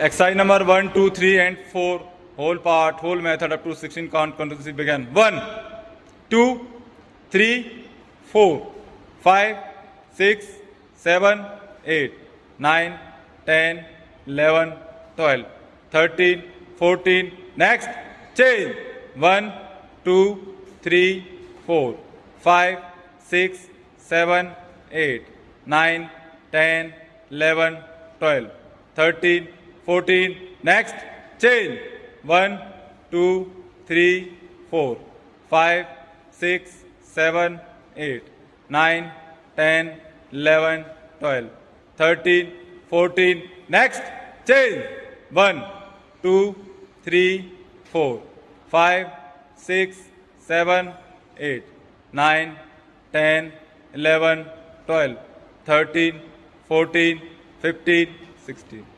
Exercise number 1, 2, 3 and 4. Whole part, whole method up to 16 count continuously begin. 1, 2, 3, 4, 5, 6, 7, 8, 9, 10, 11, 12, 13, 14. Next. Change. 1, 2, 3, 4, 5, 6, 7, 8, 9, 10, 11, 12, 13, 14. Next. Change. 1, 2, 3, 4, 5, 6, 7, 8, 9, 10, 11, 12, 13, 14. Next. Change. 1, 2, 3, 4, 5, 6, 7, 8, 9, 10, 11, 12, 13, 14, 15, 16.